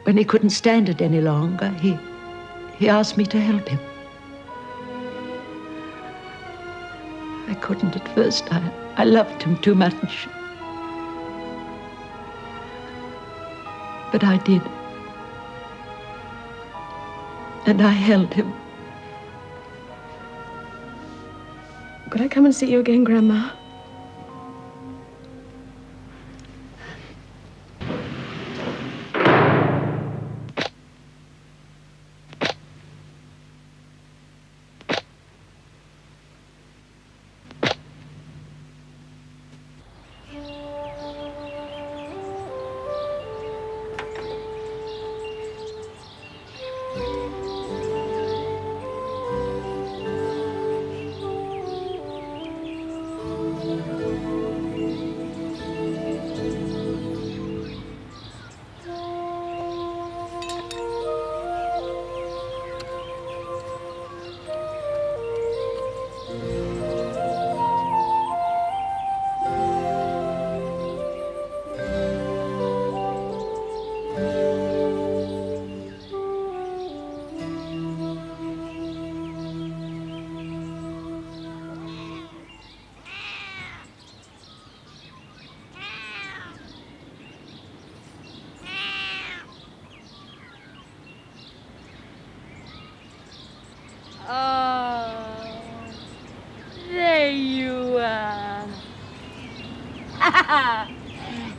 When he couldn't stand it any longer, he asked me to help him. I couldn't at first. I loved him too much. But I did. And I held him. Could I come and see you again, Grandma?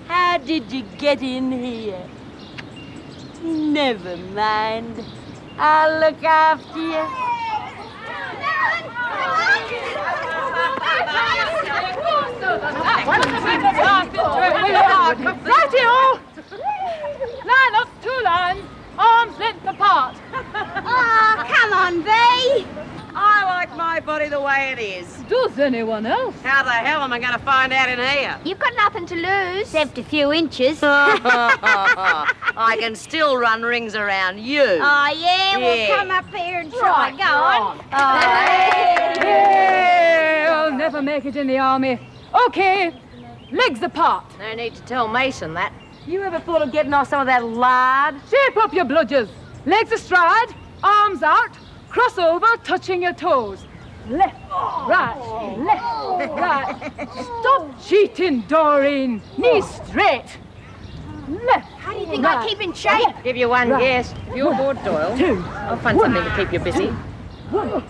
How did you get in here? Never mind. I'll look after you. Righty-o! Line up, 2 lines, arms length apart. Oh, come on, Bea. I like my body the way it is. Does anyone else? How the hell am I going to find out in here? You've got nothing to lose. Except a few inches. I can still run rings around you. Oh, yeah? Well, come up here and try. Go on. Hey, I'll never make it in the army. Okay, legs apart. No need to tell Mason that. You ever thought of getting off some of that lard? Shape up your bludgers. Legs astride, arms out, cross over, touching your toes. Left, right, left, right. Stop cheating, Doreen. Knees straight. Left. How do you think I keep in shape? Give you one guess. If you're bored, Doyle, I'll find something to keep you busy. 1,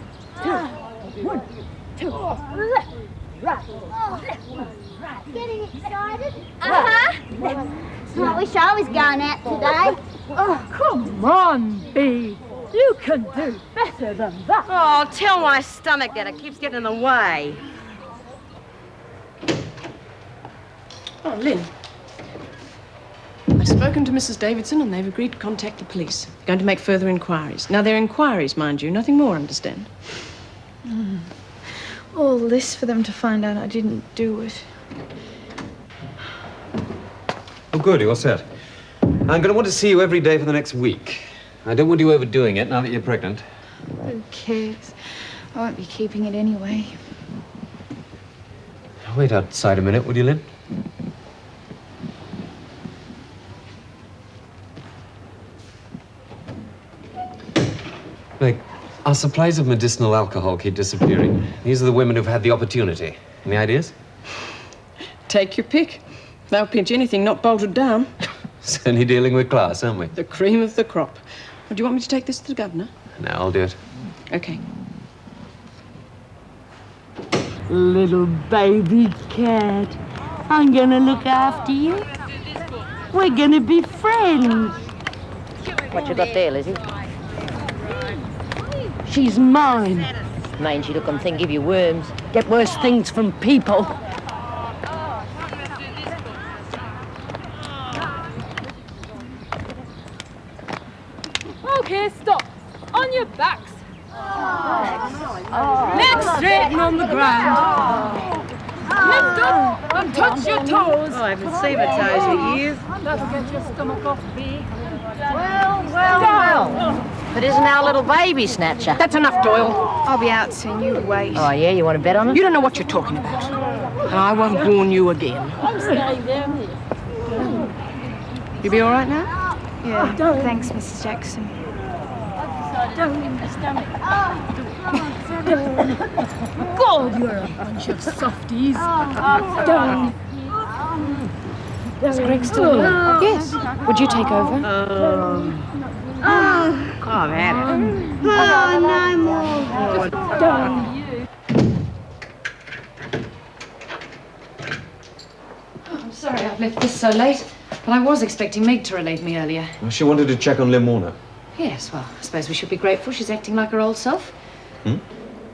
2, left, right, left, right. Getting excited? I wish I was going out today. Oh, come on, Bea. You can do better than that. Oh, tell my stomach that. It keeps getting in the way. Oh, Lynn. I've spoken to Mrs. Davidson and they've agreed to contact the police. Going to make further inquiries. Now, they're inquiries, mind you. Nothing more, understand? All this for them to find out I didn't do it. Oh, good, you're set. I'm going to want to see you every day for the next week. I don't want you overdoing it now that you're pregnant. Who cares? I won't be keeping it anyway. Wait outside a minute, would you, Lynn? Like, our supplies of medicinal alcohol keep disappearing. These are the women who've had the opportunity. Any ideas? Take your pick. They'll pinch anything not bolted down. Certainly dealing with class, aren't we? The cream of the crop. Well, do you want me to take this to the governor? No, I'll do it. Okay. Little baby cat, I'm gonna look after you. We're gonna be friends. What you got there, Lizzie? She's mine. Mangy looking thing give you worms. Get worse things from people. Okay, stop. On your backs. Legs straight and on the ground. Lift up and touch your toes. Oh, I haven't seen my toes for years. That'll get your stomach off, Bea. Well. But isn't our little baby snatcher? That's enough, Doyle. I'll be out soon. You wait. Oh, yeah? You want to bet on it? You don't know what you're talking about. And I won't warn you again. I'm staying down here. You be all right now? Yeah, thanks, Mrs. Jackson. God, you're a bunch of softies. Don't. Is Greg still here? Yes. Would you take over? Come at it. Oh, no more. I'm sorry I've left this so late, but I was expecting Meg to relieve me earlier. Well, she wanted to check on Lynn Warner. Yes, well, I suppose we should be grateful she's acting like her old self.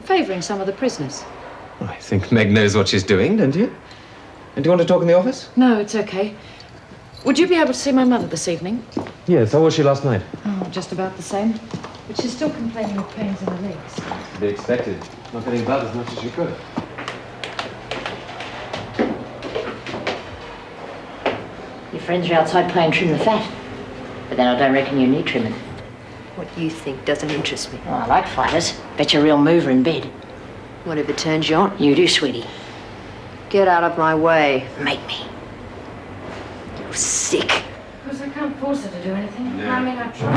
Favouring some of the prisoners. I think Meg knows what she's doing, don't you? And do you want to talk in the office? No, it's okay. Would you be able to see my mother this evening? Yes, how was she last night? Oh, just about the same. But she's still complaining of pains in her legs. To be expected. Not getting about as much as she could. Your friends are outside playing trim the fat. But then I don't reckon you need trimming. What you think doesn't interest me. Oh, I like fighters. Bet you're a real mover in bed. Whatever turns you on. You do, sweetie. Get out of my way. Make me. You're sick. Because I can't force her to do anything. No. I mean, I tried.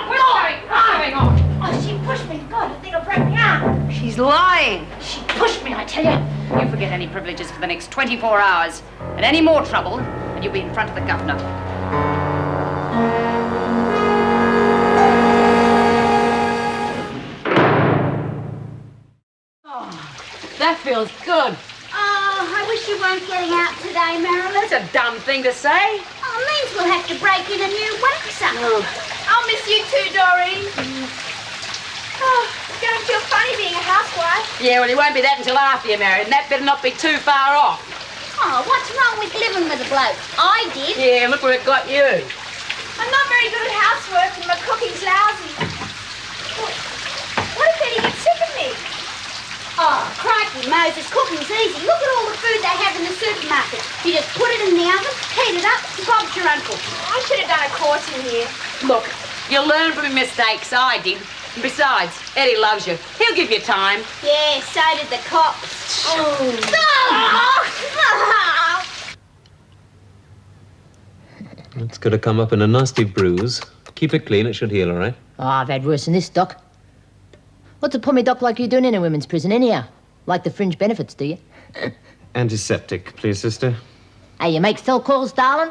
What's going on? Oh, she pushed me. God, I think I'll break my arm. She's lying. She pushed me, I tell you. You forget any privileges for the next 24 hours. And any more trouble, and you'll be in front of the governor. That feels good. Oh, I wish you weren't getting out today, Marilyn. That's a dumb thing to say. Oh, means we'll have to break in a new waxer. I'll miss you too, Doreen. Oh, it's going to feel funny being a housewife. Yeah, well, it won't be that until after you're married, and that better not be too far off. Oh, what's wrong with living with a bloke? I did. Yeah, look where it got you. I'm not very good at housework and my cooking's lousy. What if Eddie gets sick of me? Oh, crikey, Moses, cooking's easy. Look at all the food they have in the supermarket. You just put it in the oven, heat it up, and Bob's your uncle. I should have done a course in here. Look, you'll learn from your mistakes. I did. And besides, Eddie loves you. He'll give you time. Yeah, so did the cops. Oh. It's going to come up in a nasty bruise. Keep it clean, it should heal, all right? Oh, I've had worse than this, Doc. What's a pommy doc like you doing in a women's prison, anyhow? Like the fringe benefits, do you? Antiseptic, please, sister. Hey, you make cell calls, darling?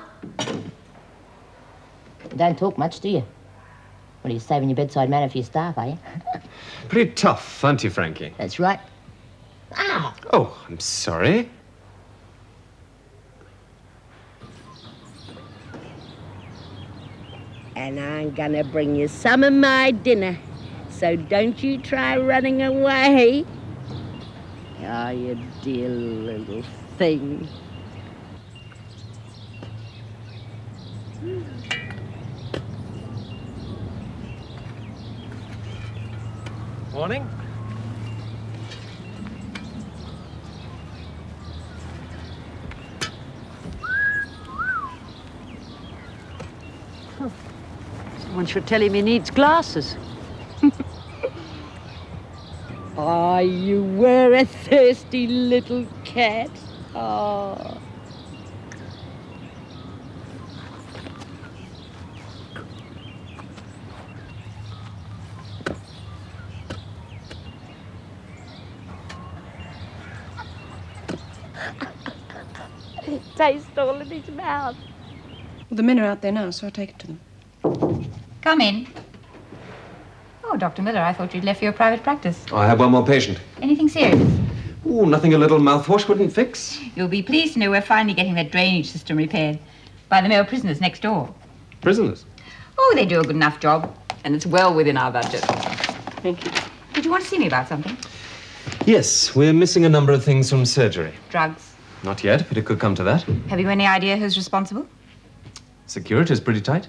Don't talk much, do you? What, are you saving your bedside manner for your staff, are you? Pretty tough, aren't you, Frankie? That's right. Ow! Oh, I'm sorry. And I'm gonna bring you some of my dinner. So don't you try running away. Oh, you dear little thing. Morning. Someone should tell him he needs glasses. Oh, you were a thirsty little cat. Oh. It tastes all in his mouth. Well, the men are out there now, so I'll take it to them. Come in. Oh, Dr. Miller, I thought you'd left for your private practice. I have one more patient. Anything serious? Oh, nothing a little mouthwash wouldn't fix. You'll be pleased to know we're finally getting that drainage system repaired by the male prisoners next door. Prisoners? Oh, they do a good enough job, and it's well within our budget. Thank you. Did you want to see me about something? Yes, we're missing a number of things from surgery. Drugs. Not yet, but it could come to that. Have you any idea who's responsible? Security's pretty tight.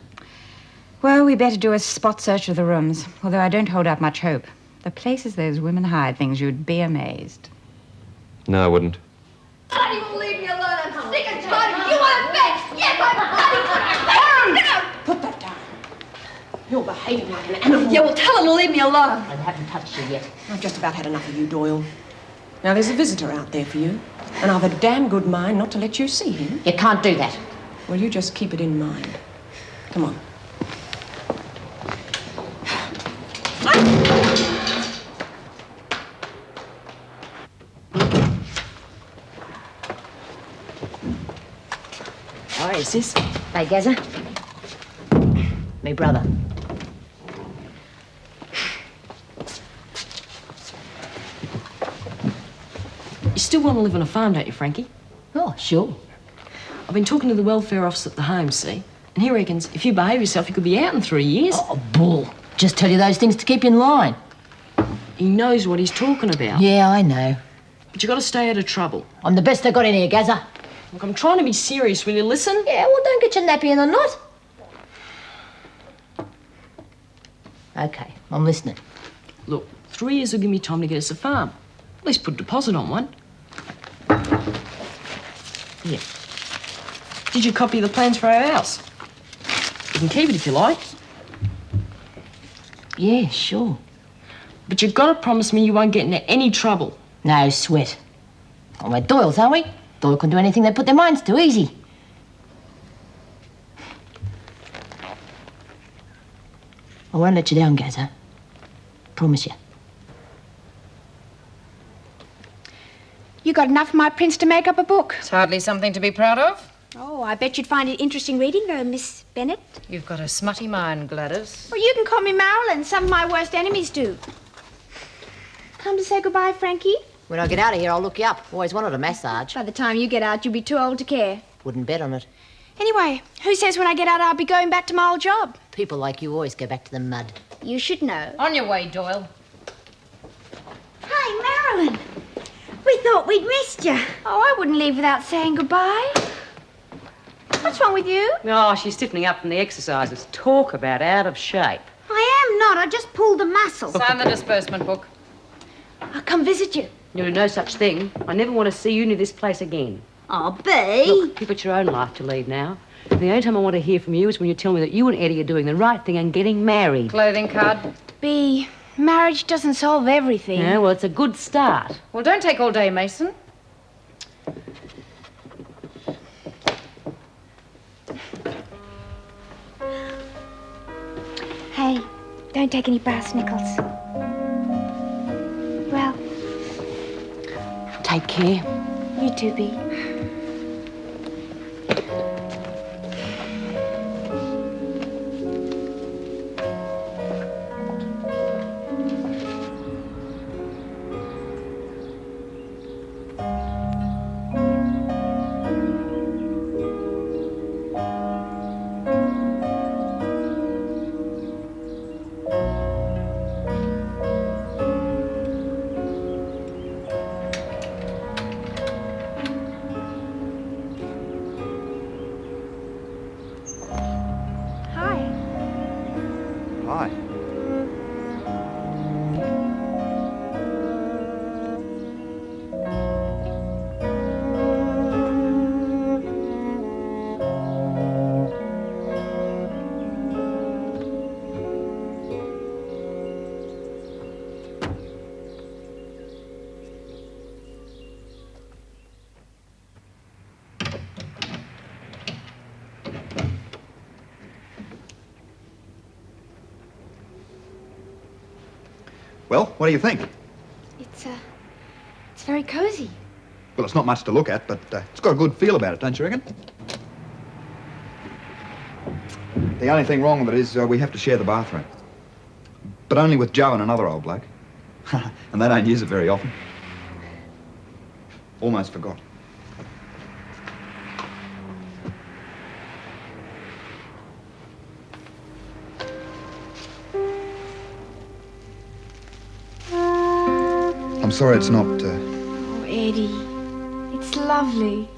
Well, we better do a spot search of the rooms, although I don't hold out much hope. The places those women hide things, you'd be amazed. No, I wouldn't. Bloody will leave me alone. I'm sick and tired of you on bed. Yes, I'm bloody Put that down. You're behaving like an animal. Yeah, well, tell him to leave me alone. I haven't touched you yet. I've just about had enough of you, Doyle. Now, there's a visitor out there for you, and I've a damn good mind not to let you see him. You can't do that. Well, you just keep it in mind. Come on. Oh, is this? Hey, Gazza. Me brother. You still want to live on a farm, don't you, Frankie? Oh, sure. I've been talking to the welfare officer at the home, see? And he reckons if you behave yourself, you could be out in 3 years. Oh, bull. Just tell you those things to keep you in line. He knows what he's talking about. Yeah, I know. But you got to stay out of trouble. I'm the best they got in here, Gazza. Look, I'm trying to be serious. Will you listen? Yeah, well, don't get your nappy in the knot. Okay, I'm listening. Look, 3 years will give me time to get us a farm. At least put a deposit on one. Yeah. Did you copy the plans for our house? You can keep it if you like. Yeah, sure. But you've got to promise me you won't get into any trouble. No sweat. Oh, we're Doyles, aren't we? Doyle can do anything they put their minds to, easy. I won't let you down, Gazza. Promise you. You got enough of my prince to make up a book. It's hardly something to be proud of. Oh, I bet you'd find it interesting reading, though, Miss Bennett. You've got a smutty mind, Gladys. Well, you can call me Marilyn. Some of my worst enemies do. Time to say goodbye, Frankie. When I get out of here, I'll look you up. Always wanted a massage. By the time you get out, you'll be too old to care. Wouldn't bet on it. Anyway, who says when I get out I'll be going back to my old job? People like you always go back to the mud. You should know. On your way, Doyle. Hi, Marilyn. We thought we'd missed you. Oh, I wouldn't leave without saying goodbye. What's wrong with you? Oh, she's stiffening up from the exercises. Talk about out of shape. I am not. I just pulled a muscle. Sign the disbursement book. I'll come visit you. You'll do no such thing. I never want to see you near this place again. Oh, Bea. Look, you've got your own life to lead now. The only time I want to hear from you is when you tell me that you and Eddie are doing the right thing and getting married. Clothing card. Bea, marriage doesn't solve everything. Yeah, well, it's a good start. Well, don't take all day, Mason. Hey, don't take any brass nickels. Well, Take care. you too, Bea. Hi. Hi. Well, what do you think? It's very cozy. Well, it's not much to look at, but it's got a good feel about it, don't you reckon? The only thing wrong with it is we have to share the bathroom. But only with Joe and another old bloke. And they don't use it very often. Almost forgot. I'm sorry it's not... Oh, Eddie, it's lovely.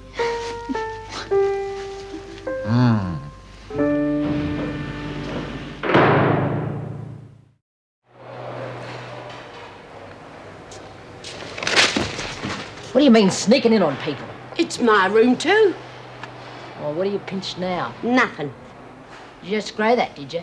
What do you mean, sneaking in on people? It's my room too. Well, what do you pinch now? Nothing. Did you just grey that, did you?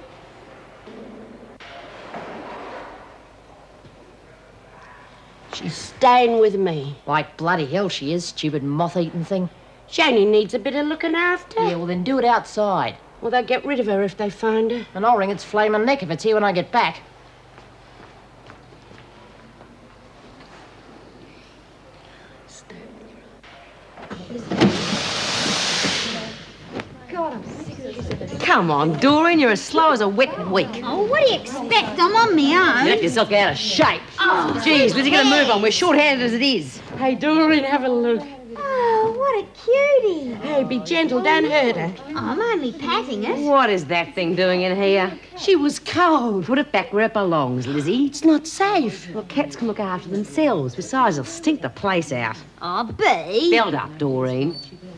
She's staying with me. Like bloody hell she is, stupid moth-eaten thing. She only needs a bit of looking after. Yeah, well then do it outside. Well, they'll get rid of her if they find her. And I'll wring its flaming neck if it's here when I get back. Come on, Doreen, you're as slow as a wet week. Oh, what do you expect? I'm on my own. You left yourself out of shape. Oh, Jeez, Lizzie, get a move on. We're short-handed as it is. Hey, Doreen, have a look. Oh, what a cutie. Hey, be gentle, don't hurt her. Oh, I'm only patting it. What is that thing doing in here? She was cold. Put it back where it belongs, Lizzie. It's not safe. Well, cats can look after themselves. Besides, they'll stink the place out. Oh, Bee. Build up, Doreen.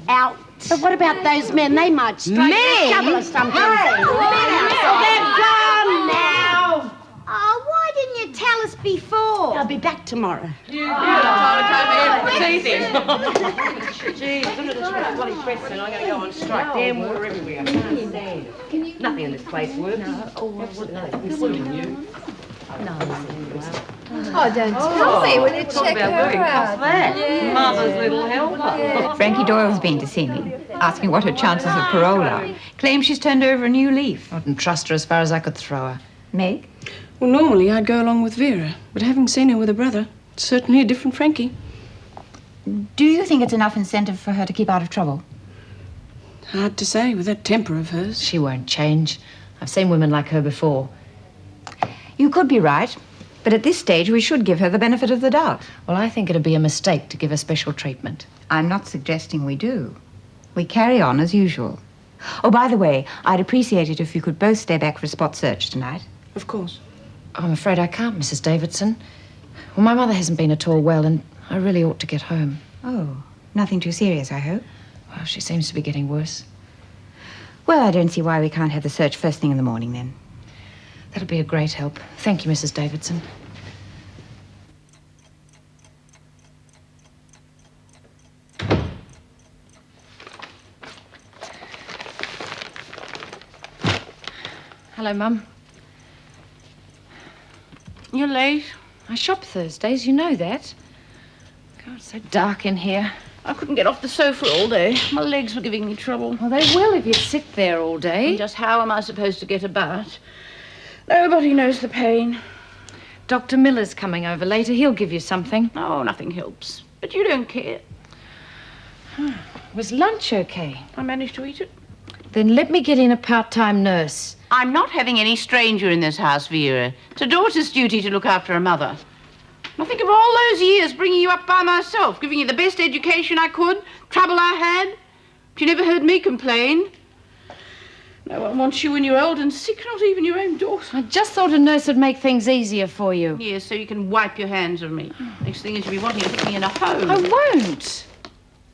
Out. But what about those men? They might strike a shovel or something. Hey! They're gone now. Oh, why didn't you tell us before? I'll be back tomorrow. Jeez, look at this bloody press and I'm going to go on strike. Damn water everywhere. I can't stand it. Nothing in this place works. Including you. Oh, don't tell me. Will you check her out? That? Mother's little helper. Frankie Doyle's been to see me, asking what her chances of parole are. Claims she's turned over a new leaf. I wouldn't trust her as far as I could throw her. Meg? Well, normally I'd go along with Vera, but having seen her with her brother, it's certainly a different Frankie. Do you think it's enough incentive for her to keep out of trouble? Hard to say with that temper of hers. She won't change. I've seen women like her before. You could be right, but at this stage we should give her the benefit of the doubt. Well, I think it'd be a mistake to give her special treatment. I'm not suggesting we do. We carry on as usual. Oh, by the way, I'd appreciate it if you could both stay back for a spot search tonight. Of course. I'm afraid I can't, Mrs. Davidson. Well, my mother hasn't been at all well, and I really ought to get home. Oh, nothing too serious, I hope. Well, she seems to be getting worse. Well, I don't see why we can't have the search first thing in the morning, then. That'll be a great help. Thank you, Mrs. Davidson. Hello, Mum. You're late. I shop Thursdays, you know that. God, it's so dark in here. I couldn't get off the sofa all day. My legs were giving me trouble. Well, they will if you sit there all day. And just how am I supposed to get about? Nobody knows the pain. Dr. Miller's coming over later. He'll give you something. Oh, nothing helps. But you don't care. Was lunch okay? I managed to eat it. Then let me get in a part-time nurse. I'm not having any stranger in this house, Vera. It's a daughter's duty to look after her mother. I think of all those years bringing you up by myself, giving you the best education I could, trouble I had. But you never heard me complain. No one wants you when you're old and sick, not even your own daughter. I just thought a nurse would make things easier for you. Yes, so you can wipe your hands of me. Next thing is you'll be wanting to put me in a home. I won't.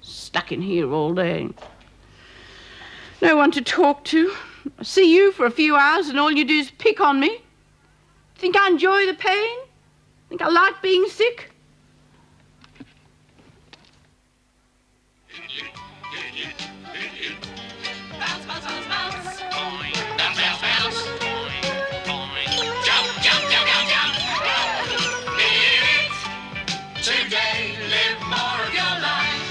Stuck in here all day. No one to talk to. I see you for a few hours and all you do is pick on me. Think I enjoy the pain? Think I like being sick? Bounce, bounce, bounce, bounce. Boing. Bounce, bounce, bounce. Boing, boing. Jump, jump, jump, jump, jump. Live it today. Live more of your life.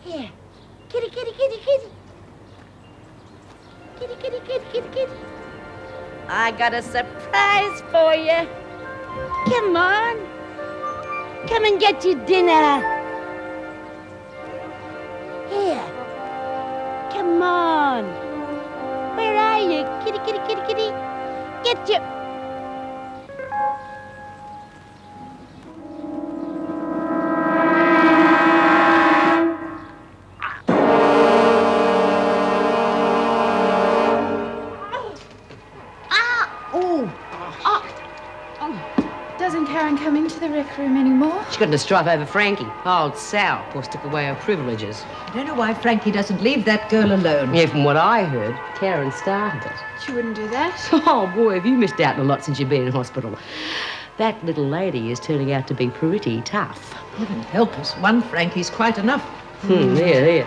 Here. Kitty, kitty, kitty, kitty. Kitty, kitty, kitty, kitty, kitty. I got a surprise for you. Come on. Come and get your dinner. Here. Come on. Where are you? Kitty, kitty, kitty, kitty. Get your... Doesn't Karen come into the rec room anymore? She got in a strife over Frankie. Old Sal, poor took away her privileges. I don't know why Frankie doesn't leave that girl alone. Yeah, from what I heard, Karen started it. She wouldn't do that. Oh, boy, have you missed out on a lot since you've been in hospital. That little lady is turning out to be pretty tough. Heaven help us. One Frankie's quite enough. There.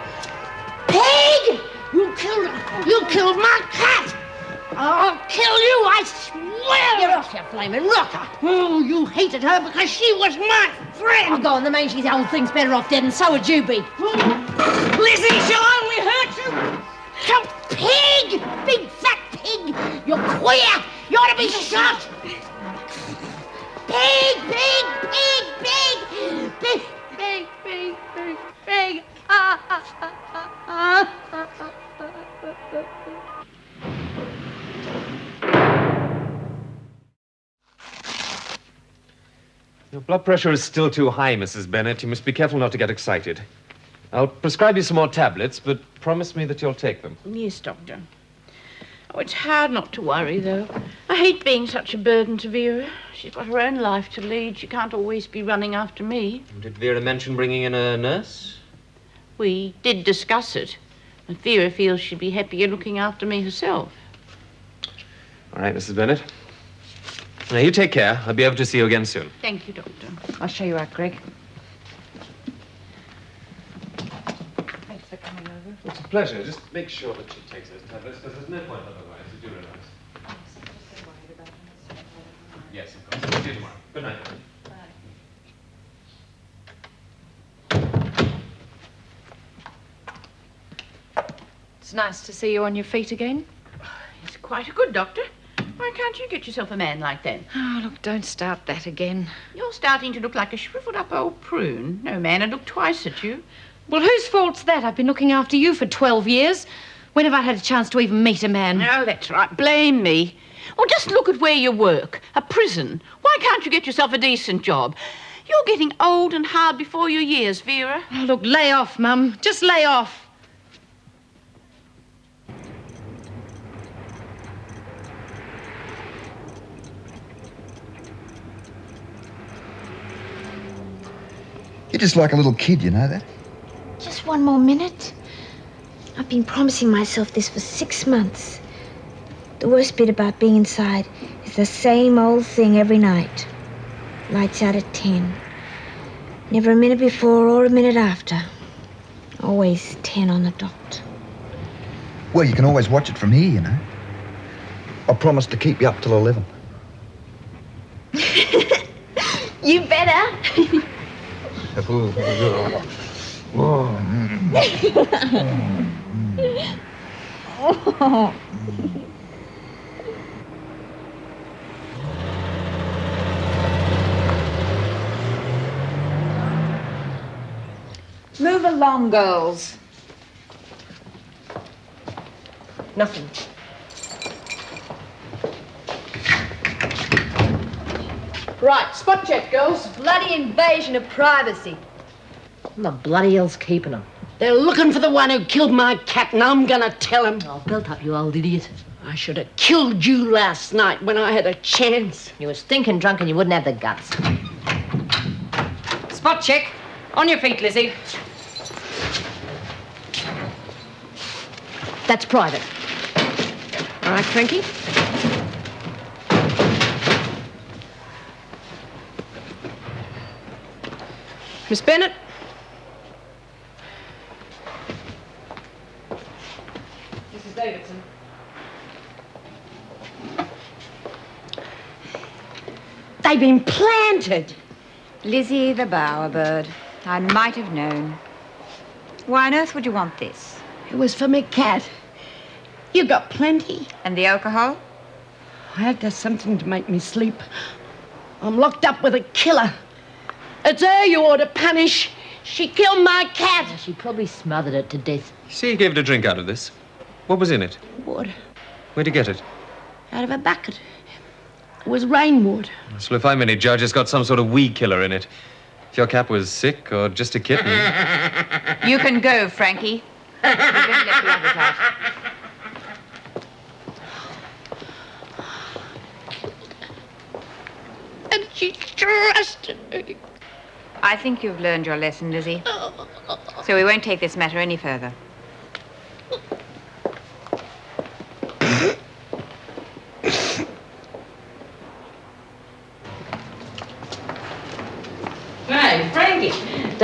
Pig! You killed my cat! I'll kill you, I swear! Get off, you flaming rocker. Oh, you hated her because she was my friend! Oh, go on, the man she's old thing's better off dead, and so would you be. Lizzie, she'll only hurt you! You pig! Big fat pig! You're queer! You ought to be shot! Pig! Pig! Pig! Pig! Pig! Pig! Pig! Pig! Pig! Your blood pressure is still too high, Mrs. Bennett. You must be careful not to get excited. I'll prescribe you some more tablets, but promise me that you'll take them. Yes, Doctor. Oh, it's hard not to worry, though. I hate being such a burden to Vera. She's got her own life to lead. She can't always be running after me. Did Vera mention bringing in a nurse? We did discuss it. But Vera feels she'd be happier looking after me herself. All right, Mrs. Bennett. Now, you take care. I'll be able to see you again soon. Thank you, Doctor. I'll show you out, Greg. Thanks for coming over. It's a pleasure. Just make sure that she takes those tablets, because there's no point otherwise. You do realize. Yes, of course. See you tomorrow. Good night. It's nice to see you on your feet again. He's quite a good doctor. Why can't you get yourself a man like that? Oh, look, don't start that again. You're starting to look like a shriveled-up old prune. No man would look twice at you. Well, whose fault's that? I've been looking after you for 12 years. When have I had a chance to even meet a man? No, that's right. Blame me. Well, just look at where you work. A prison. Why can't you get yourself a decent job? You're getting old and hard before your years, Vera. Oh, look, lay off, Mum. Just lay off. You're just like a little kid, you know that? Just one more minute. I've been promising myself this for 6 months. The worst bit about being inside is the same old thing every night. Lights out at 10. Never a minute before or a minute after. Always 10 on the dot. Well, you can always watch it from here, you know. I promise to keep you up till 11. You better. Move along, girls. Nothing. Right, spot check, girls. Bloody invasion of privacy. What the bloody hell's keeping them? They're looking for the one who killed my cat, and I'm gonna tell him. Oh, built up, you old idiot. I should have killed you last night when I had a chance. You were stinking drunk and you wouldn't have the guts. Spot check. On your feet, Lizzie. That's private. All right, Frankie. Miss Bennett. Mrs. Davidson. They've been planted. Lizzie the bowerbird. I might have known. Why on earth would you want this? It was for me cat. You got plenty. And the alcohol? I had to have something to make me sleep. I'm locked up with a killer. It's her you ought to punish. She killed my cat. She probably smothered it to death. See, you gave it a drink out of this. What was in it? Water Where'd you get it? out of a bucket. It was rainwater. So if I'm any judge, it's got some sort of weed killer in it. If your cat was sick or just a kitten. You can go, Frankie. You better let the others out. And she trusted me. I think you've learned your lesson, Lizzie. So we won't take this matter any further. Hey, Frankie,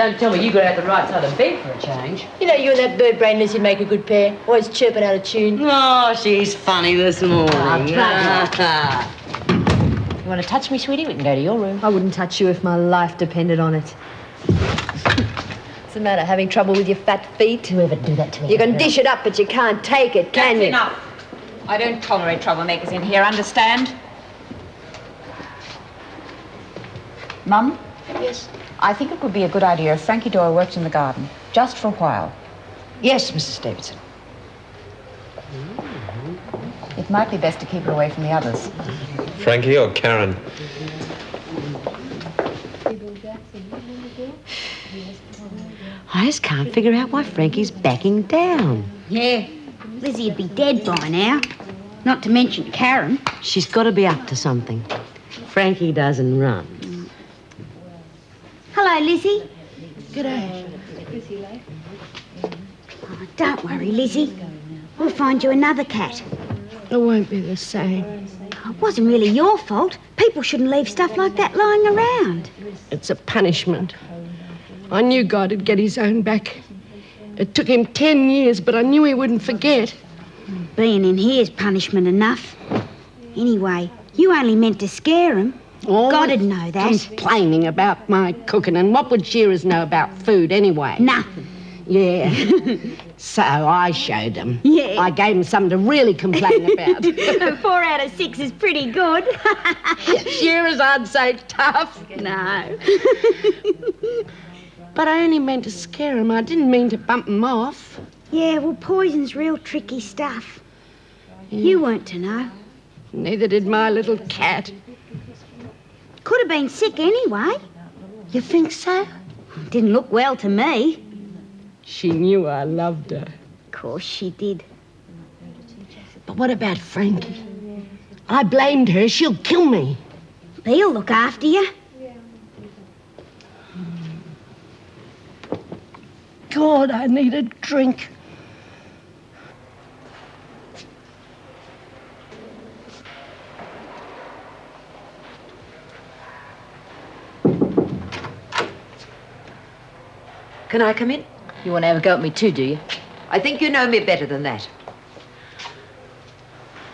don't tell me you got out the right side of bed for a change. You know, you and that bird brain Lizzie make a good pair. Always chirping out of tune. Oh, she's funny this morning. You want to touch me, sweetie? We can go to your room. I wouldn't touch you if my life depended on it. What's the matter? Having trouble with your fat feet? Whoever do that to me? You can dish it up, but you can't take it, can you? Enough. I don't tolerate troublemakers in here, understand? Mum? Yes? I think it would be a good idea if Frankie Doyle worked in the garden, just for a while. Yes, Mrs. Davidson. It might be best to keep her away from the others. Frankie or Karen? I just can't figure out why Frankie's backing down. Yeah, Lizzie'd be dead by now. Not to mention Karen. She's got to be up to something. Frankie doesn't run. Hello, Lizzie. G'day. Oh, don't worry, Lizzie. We'll find you another cat. It won't be the same. It wasn't really your fault. People shouldn't leave stuff like that lying around. It's a punishment. I knew God would get his own back. It took him 10 years, but I knew he wouldn't forget. Being in here's punishment enough. Anyway, you only meant to scare him. God'd know that. Complaining about my cooking, and what would shearers know about food anyway? Nothing. Yeah. So I showed them. Yeah. I gave them something to really complain about. 4 out of 6 is pretty good. Shearers aren't so tough. No. But I only meant to scare them. I didn't mean to bump them off. Yeah, well, poison's real tricky stuff. You weren't to know. Neither did my little cat. Could have been sick anyway. You think so? Didn't look well to me. She knew I loved her. Of course she did. But what about Frankie? I blamed her. She'll kill me. He'll look after you. God, I need a drink. Can I come in? You want to have a go at me too, do you? I think you know me better than that.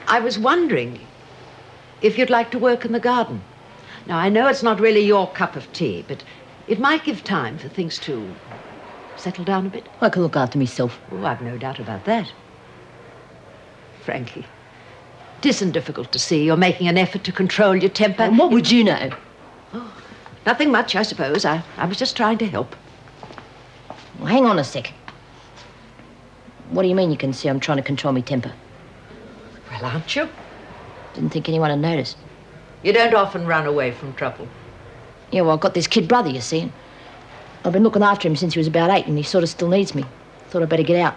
I was wondering if you'd like to work in the garden. Now, I know it's not really your cup of tea, but it might give time for things to settle down a bit. I can look after myself. Oh, I've no doubt about that. Frankie, it isn't difficult to see you're making an effort to control your temper. And what would you know? Oh, nothing much, I suppose. I was just trying to help. Well, hang on a sec. What do you mean you can see I'm trying to control my temper? Well, aren't you? Didn't think anyone would notice. You don't often run away from trouble. Yeah, well, I've got this kid brother, you see. And I've been looking after him since he was about 8, and he sort of still needs me. Thought I'd better get out.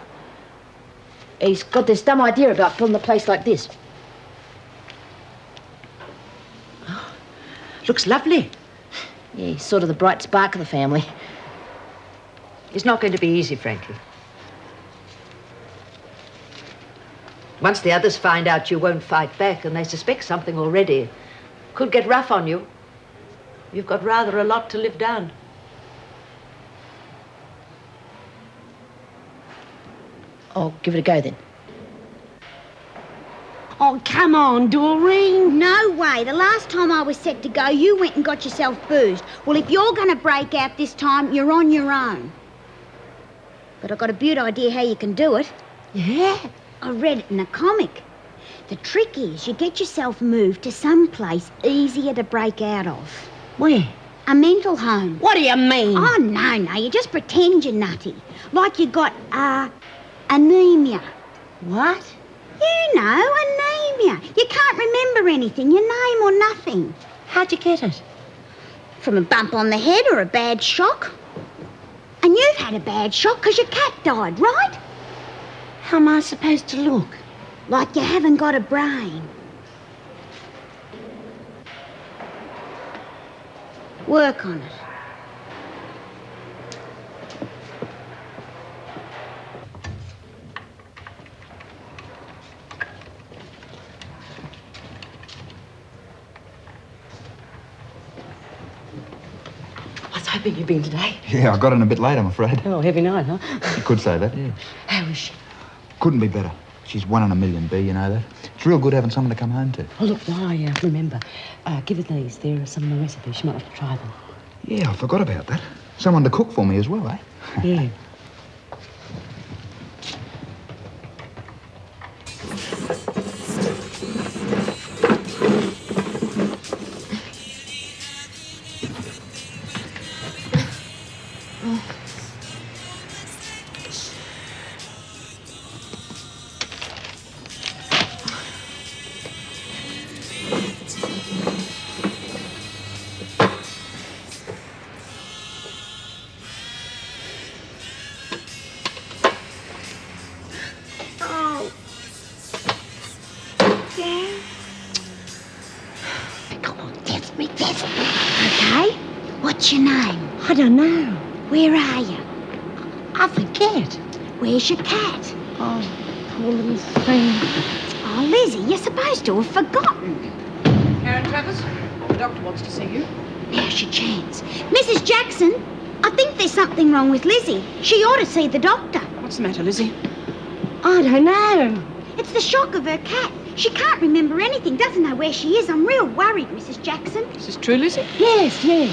He's got this dumb idea about building a place like this. Oh, looks lovely. Yeah, he's sort of the bright spark of the family. It's not going to be easy, Frankie. Once the others find out you won't fight back and they suspect something already, could get rough on you. You've got rather a lot to live down. I'll give it a go then. Oh, come on, Doreen. No way. The last time I was set to go, you went and got yourself boozed. Well, if you're going to break out this time, you're on your own. But I've got a beaut idea how you can do it. Yeah? I read it in a comic. The trick is you get yourself moved to some place easier to break out of. Where? A mental home. What do you mean? Oh, no. You just pretend you're nutty. Like you got, anemia. What? You know, anemia. You can't remember anything, your name or nothing. How'd you get it? From a bump on the head or a bad shock. And you've had a bad shock because your cat died, right? How am I supposed to look? Like you haven't got a brain. Work on it. hoping you've been today. Yeah, I got in a bit late, I'm afraid. Oh, heavy night, huh? You could say that, yeah. How is she? Couldn't be better. She's 1 in a million, B, you know that. It's real good having someone to come home to. Oh, look, now I remember. Give her these. There are some of the recipes. She might like to try them. Yeah, I forgot about that. Someone to cook for me as well, eh? Yeah. Okay. What's your name? I don't know. Where are you? I forget. Where's your cat? Oh, poor little thing. Oh, Lizzie, you're supposed to have forgotten. Karen Travers, the doctor wants to see you. Now's your chance. Mrs. Jackson, I think there's something wrong with Lizzie. She ought to see the doctor. What's the matter, Lizzie? I don't know. It's the shock of her cat. She can't remember anything, doesn't know where she is. I'm real worried, Mrs. Jackson. Is this true, Lizzie? Yes, yes.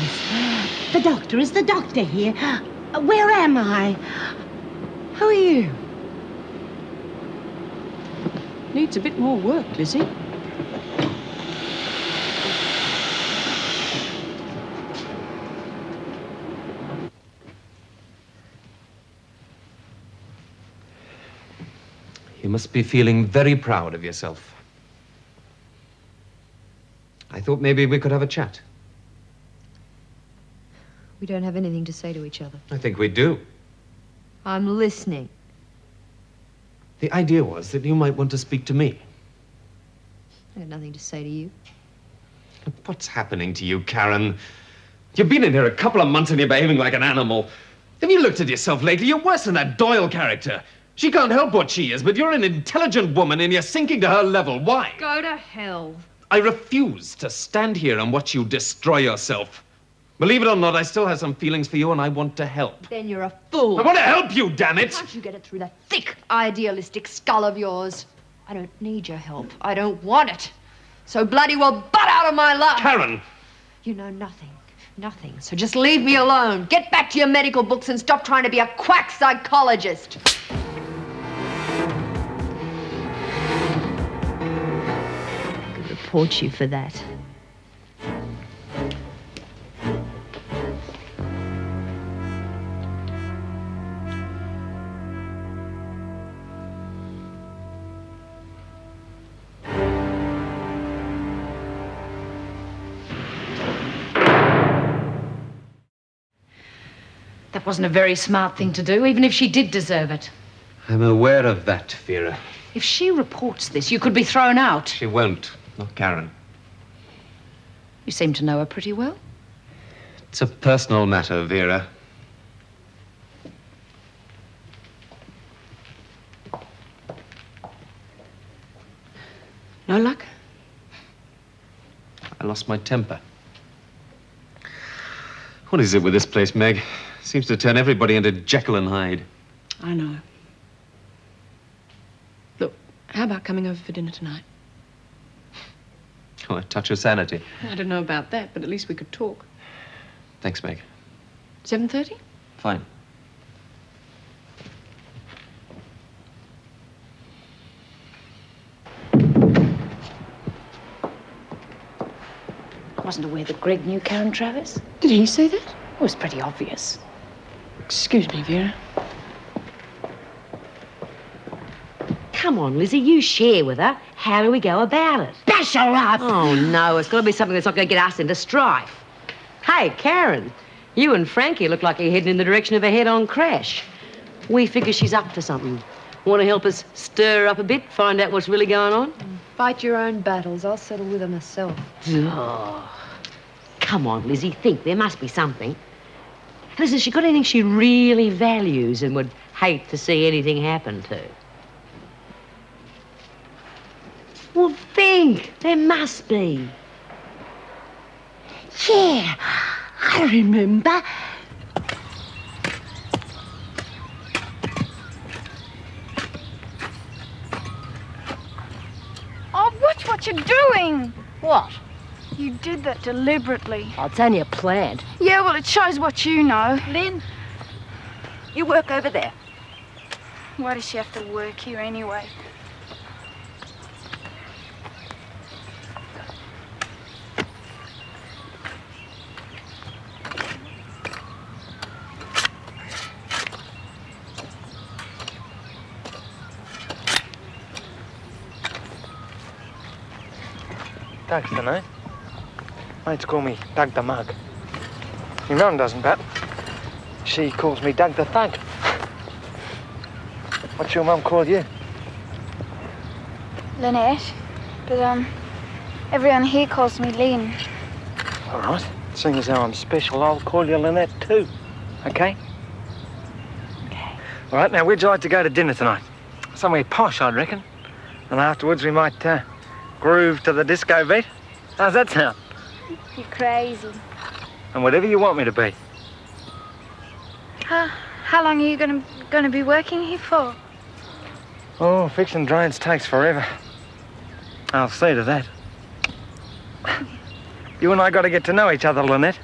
The doctor is the doctor here. Where am I? Who are you? Needs a bit more work, Lizzie. You must be feeling very proud of yourself. I thought maybe we could have a chat. We don't have anything to say to each other. I think we do. I'm listening. The idea was that you might want to speak to me. I have nothing to say to you. What's happening to you, Karen? You've been in here a couple of months and you're behaving like an animal. Have you looked at yourself lately? You're worse than that Doyle character. She can't help what she is, but you're an intelligent woman and you're sinking to her level. Why? Go to hell. I refuse to stand here and watch you destroy yourself. Believe it or not, I still have some feelings for you and I want to help. Then you're a fool. I want to help you, damn it! Can't you get it through that thick, idealistic skull of yours? I don't need your help. I don't want it. So bloody well butt out of my life. Karen! You know nothing. Nothing. So just leave me alone. Get back to your medical books and stop trying to be a quack psychologist. I could report you for that. That wasn't a very smart thing to do, even if she did deserve it. I'm aware of that, Vera. If she reports this, you could be thrown out. She won't, not Karen. You seem to know her pretty well. It's a personal matter, Vera. No luck? I lost my temper. What is it with this place, Meg? Seems to turn everybody into Jekyll and Hyde. I know. Look, how about coming over for dinner tonight? Oh, a touch of sanity. I don't know about that, but at least we could talk. Thanks, Meg. 7:30? Fine. I wasn't aware that Greg knew Karen Travers. Did he say that? It was pretty obvious. Excuse me, Vera. Come on, Lizzie, you share with her. How do we go about it? Bash her up. Oh, no, it's got to be something that's not going to get us into strife. Hey, Karen, you and Frankie look like you're heading in the direction of a head-on crash. We figure she's up to something. Want to help us stir her up a bit, find out what's really going on? Fight your own battles. I'll settle with her myself. Oh. Come on, Lizzie, think. There must be something. Listen, has she got anything she really values and would hate to see anything happen to? Well, think. There must be. Yeah, I remember. what you're doing. What? You did that deliberately. Oh, it's only a plant. Yeah, well, it shows what you know. Lynn, you work over there. Why does she have to work here anyway? Doug's the name. Mates call me Doug the Mug. Your mum doesn't, Pat. She calls me Doug the Thug. What's your mum call you? Lynette. But, everyone here calls me Lynn. All right. Seeing as how I'm special, I'll call you Lynette too. Okay? Okay. All right, now, where'd you like to go to dinner tonight? Somewhere posh, I'd reckon. And afterwards we might, groove to the disco beat. How's that sound? You're crazy. And whatever you want me to be. How long are you gonna be working here for? Oh, fixing drains takes forever. I'll see to that. You and I got to get to know each other, Lynette.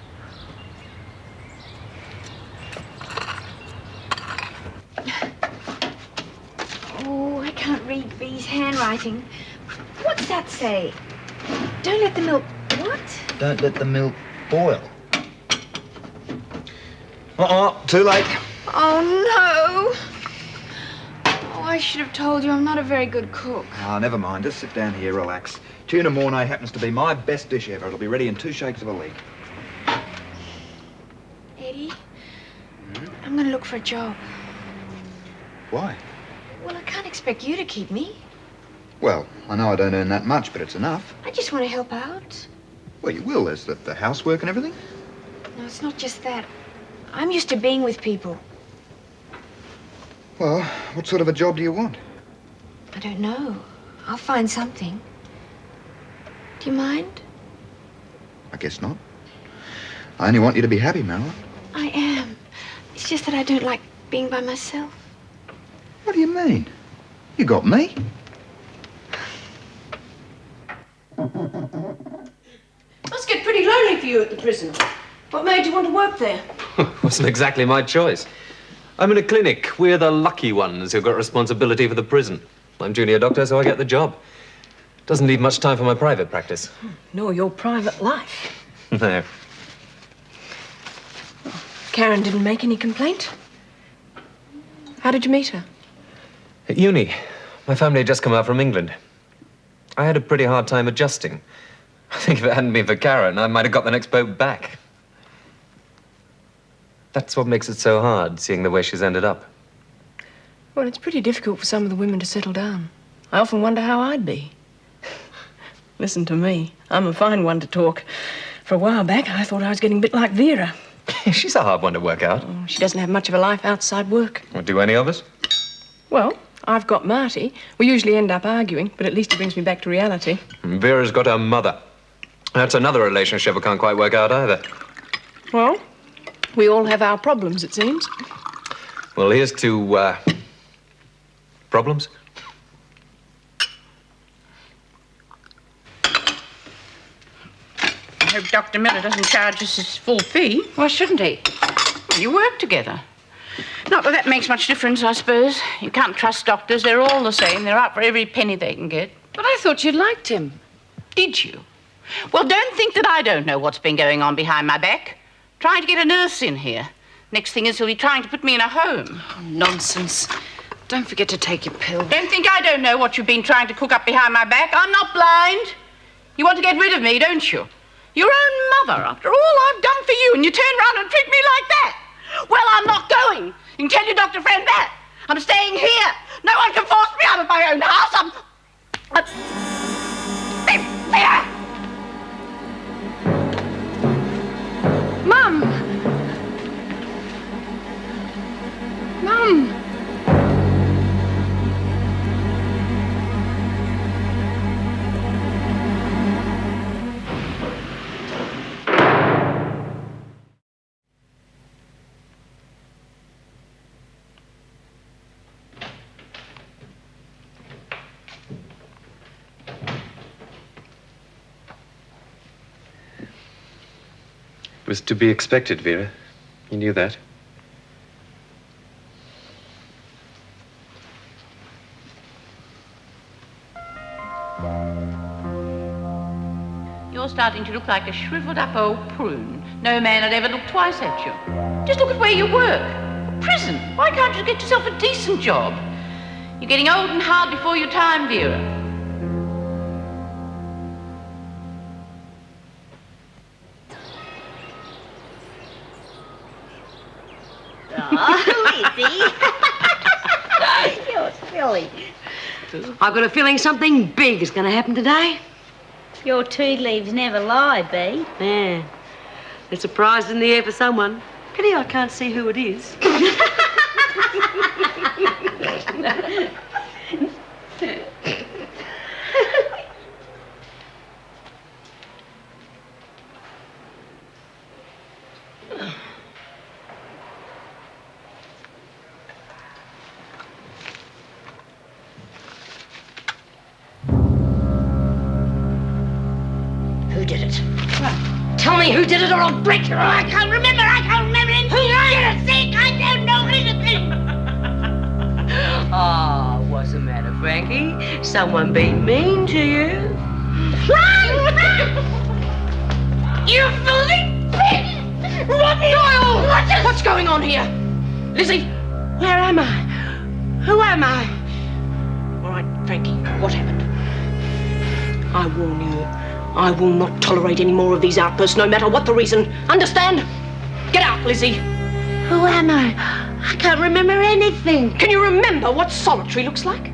Oh, I can't read Bee's handwriting. What's that say? Don't let the milk... What? Don't let the milk boil. Too late. Oh, no. Oh, I should have told you I'm not a very good cook. Ah, never mind. Just sit down here, relax. Tuna Mornay happens to be my best dish ever. It'll be ready in 2 shakes of a leg. Eddie, I'm gonna look for a job. Why? Well, I can't expect you to keep me. Well, I know I don't earn that much, but it's enough. I just want to help out. Well, you will. There's the housework and everything. No, it's not just that. I'm used to being with people. Well, what sort of a job do you want? I don't know. I'll find something. Do you mind? I guess not. I only want you to be happy, Marilyn. I am. It's just that I don't like being by myself. What do you mean? You got me. Must get pretty lonely for you at the prison. What made you want to work there? Wasn't exactly my choice. I'm in a clinic. We're the lucky ones who've got responsibility for the prison. I'm junior doctor, so I get the job. Doesn't leave much time for my private practice. No, your private life. No. Karen didn't make any complaint. How did you meet her? At uni. My family had just come out from England. I had a pretty hard time adjusting. I think if it hadn't been for Karen, I might have got the next boat back. That's what makes it so hard, seeing the way she's ended up. Well, it's pretty difficult for some of the women to settle down. I often wonder how I'd be. Listen to me. I'm a fine one to talk. For a while back, I thought I was getting a bit like Vera. She's a hard one to work out. Oh, she doesn't have much of a life outside work. Well, do any of us? Well, I've got Marty. We usually end up arguing, but at least he brings me back to reality. And Vera's got her mother. That's another relationship I can't quite work out either. Well, we all have our problems, it seems. Well, here's to, problems. I hope Dr. Miller doesn't charge us his full fee. Why shouldn't he? You work together. Not that that makes much difference, I suppose. You can't trust doctors. They're all the same. They're out for every penny they can get. But I thought you liked him. Did you? Well, don't think that I don't know what's been going on behind my back. Trying to get a nurse in here. Next thing is he'll be trying to put me in a home. Oh, nonsense. Don't forget to take your pill. Don't think I don't know what you've been trying to cook up behind my back. I'm not blind. You want to get rid of me, don't you? Your own mother, after all I've done for you, and you turn around and treat me like that. Well, I'm not going. You can tell your doctor friend that. I'm staying here. No one can force me out of my own house. Mum! Mum! was to be expected, Vera. You knew that. You're starting to look like a shriveled up old prune. No man had ever looked twice at you. Just look at where you work. A prison. Why can't you get yourself a decent job? You're getting old and hard before your time, Vera. Oh, Lizzie. You're silly. I've got a feeling something big is going to happen today. Your tea leaves never lie, Bee. Yeah. There's a prize in the air for someone. Pity I can't see who it is. Who did it? Tell me who did it or I'll break your arm. I can't remember anything. Who did it, Sick? I don't know anything. Oh, what's the matter, Frankie? Someone been mean to you? You filthy pig! Rodney Doyle! What's going on here? Lizzie, where am I? Who am I? All right, Frankie, what happened? I warn you, I will not tolerate any more of these outbursts, no matter what the reason. Understand? Get out, Lizzie. Who am I? I can't remember anything. Can you remember what solitary looks like?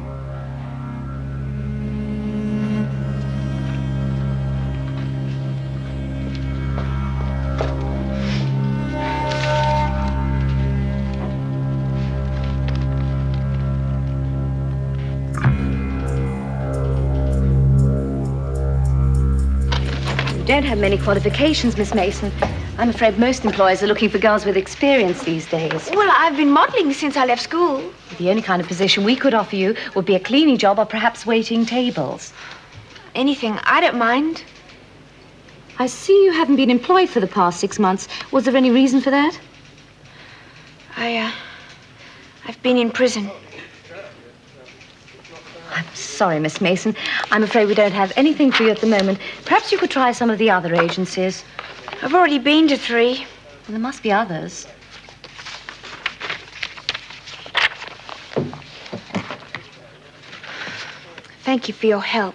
You don't have many qualifications, Miss Mason. I'm afraid most employers are looking for girls with experience these days. Well, I've been modelling since I left school. The only kind of position we could offer you would be a cleaning job or perhaps waiting tables. Anything. I don't mind. I see you haven't been employed for the past 6 months. Was there any reason for that? I've been in prison. I'm sorry, Miss Mason. I'm afraid we don't have anything for you at the moment. Perhaps you could try some of the other agencies. I've already been to 3. Well, there must be others. Thank you for your help.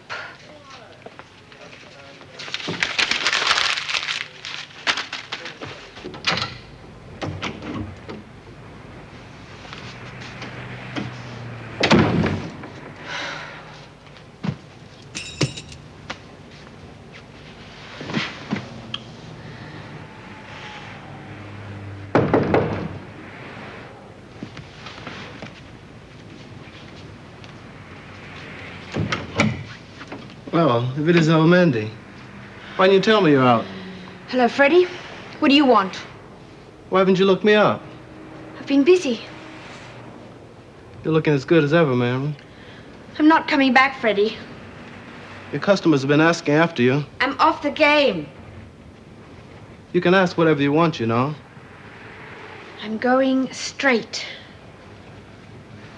Well, if it is old Mandy, why didn't you tell me you're out? Hello, Freddie. What do you want? Why haven't you looked me up? I've been busy. You're looking as good as ever, Marilyn. I'm not coming back, Freddie. Your customers have been asking after you. I'm off the game. You can ask whatever you want, you know. I'm going straight.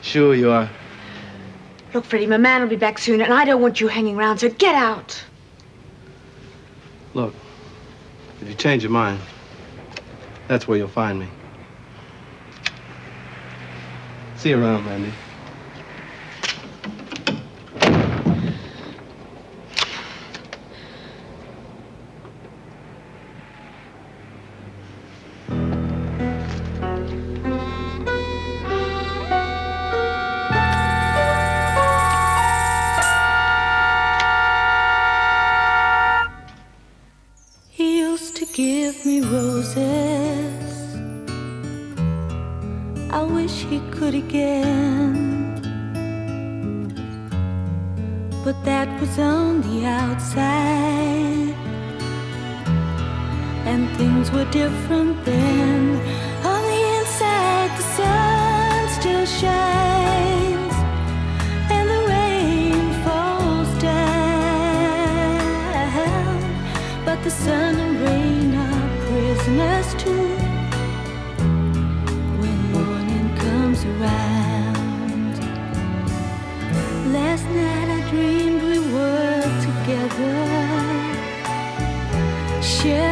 Sure you are. Look, Freddie, my man will be back soon, and I don't want you hanging around, so get out. Look, if you change your mind, that's where you'll find me. See you around, Mandy. Give me roses. I wish he could again, but that was on the outside, and things were different then. On the inside, the sun still shines, and the rain falls down, but the sun and rain are prisoners share